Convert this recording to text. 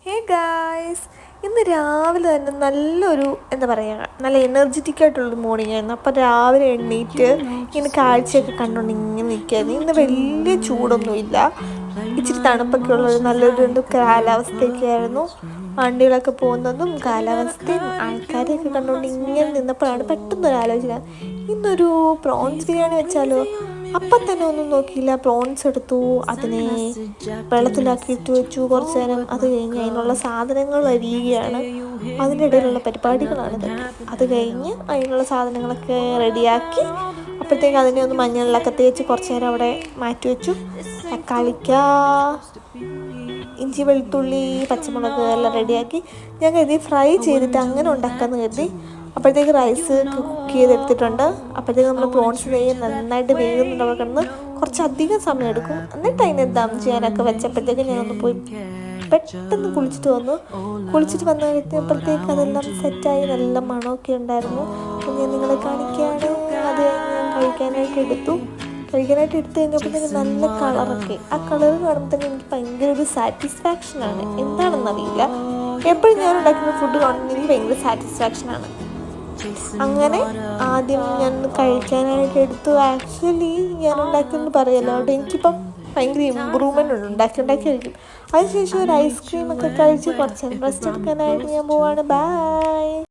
Hey guys, ഇന്ന് രാവിലെ തന്നെ നല്ലൊരു എന്താ പറയുക, നല്ല എനർജറ്റിക് ആയിട്ടുള്ളൊരു മോർണിംഗ് ആയിരുന്നു. അപ്പോൾ രാവിലെ എണ്ണീറ്റ് ഇങ്ങനെ കാഴ്ചയൊക്കെ കണ്ടുകൊണ്ട് ഇങ്ങനെ നിൽക്കുകയായിരുന്നു. ഇന്ന് വലിയ ചൂടൊന്നുമില്ല, ഇച്ചിരി തണുപ്പൊക്കെ ഉള്ളൊരു നല്ലൊരു കാലാവസ്ഥയൊക്കെ ആയിരുന്നു. വണ്ടികളൊക്കെ പോകുന്നതും കാലാവസ്ഥയും ആൾക്കാരെയൊക്കെ കണ്ടുകൊണ്ട് ഇങ്ങനെ നിന്നപ്പോഴാണ് പെട്ടെന്നൊരു ആലോചന, ഇന്നൊരു പ്രോൺസ് ബിരിയാണി വെച്ചാലോ. അപ്പം തന്നെ ഒന്നും നോക്കിയില്ല, പ്രോൺസ് എടുത്തു, അതിനെ വെള്ളത്തിലാക്കിയിട്ട് വെച്ചു കുറച്ച് നേരം. അത് കഴിഞ്ഞ് അതിനുള്ള സാധനങ്ങൾ അരിയുകയാണ്, അതിൻ്റെ ഇടയിലുള്ള പരിപാടികളാണിത്. അത് കഴിഞ്ഞ് അതിനുള്ള സാധനങ്ങളൊക്കെ റെഡിയാക്കി അപ്പോഴത്തേക്ക് അതിനെ ഒന്ന് മഞ്ഞളിലൊക്കെ തേച്ച് കുറച്ച് നേരം അവിടെ മാറ്റി വെച്ചു. തക്കാളിക്ക, ഇഞ്ചി, വെളുത്തുള്ളി, പച്ചമുളക് എല്ലാം റെഡിയാക്കി ഞാൻ കരുതി ഫ്രൈ ചെയ്തിട്ട് അങ്ങനെ ഉണ്ടാക്കാമെന്ന് കരുതി. അപ്പോഴത്തേക്ക് റൈസ് കുക്ക് ചെയ്തെടുത്തിട്ടുണ്ട്. അപ്പോഴത്തേക്ക് നമ്മൾ പ്രോൺസ് നന്നായിട്ട് വേകുന്നുണ്ട്. അവിടെ കിടന്ന് കുറച്ചധികം സമയം എടുക്കും. എന്നിട്ട് അതിനെ ദം ചെയ്യാനൊക്കെ വെച്ചപ്പോഴത്തേക്ക് ഞാനൊന്ന് പോയി പെട്ടെന്ന് കുളിച്ചിട്ട് വന്നു. കുളിച്ചിട്ട് വന്നു കഴിഞ്ഞപ്പോഴത്തേക്ക് അതെല്ലാം സെറ്റായി, നല്ല മണമൊക്കെ ഉണ്ടായിരുന്നു. അപ്പം ഞാൻ നിങ്ങളെ കാണിക്കുകയാണ്. അത് ഞാൻ കഴിക്കാനായിട്ട് എടുത്തു കഴിഞ്ഞപ്പോഴത്തേക്ക് നല്ല കളറൊക്കെ, ആ കളർ കാണുമ്പോൾ തന്നെ എനിക്ക് ഭയങ്കര ഒരു സാറ്റിസ്ഫാക്ഷനാണ്. എന്താണെന്നറിയില്ല, എപ്പോഴും ഞാൻ ഉണ്ടാക്കുന്ന ഫുഡ് കാണുമ്പോൾ എനിക്ക് ഭയങ്കര സാറ്റിസ്ഫാക്ഷനാണ്. അങ്ങനെ ആദ്യം ഞാൻ കഴിക്കാനായിട്ട് എടുത്തു. ആക്ച്വലി ഞാൻ ഉണ്ടാക്കിയെന്ന് പറയുമല്ലോ, അവിടെ എനിക്കിപ്പം ഭയങ്കര ഇമ്പ്രൂവ്മെൻ്റ് ഉണ്ട്, ഉണ്ടാക്കി കഴിക്കും. അതിനുശേഷം ഒരു ഐസ്ക്രീമൊക്കെ കഴിച്ച് കുറച്ച് റെസ്റ്റ് എടുക്കാനായിട്ട് ഞാൻ പോവാണ്. ബൈ.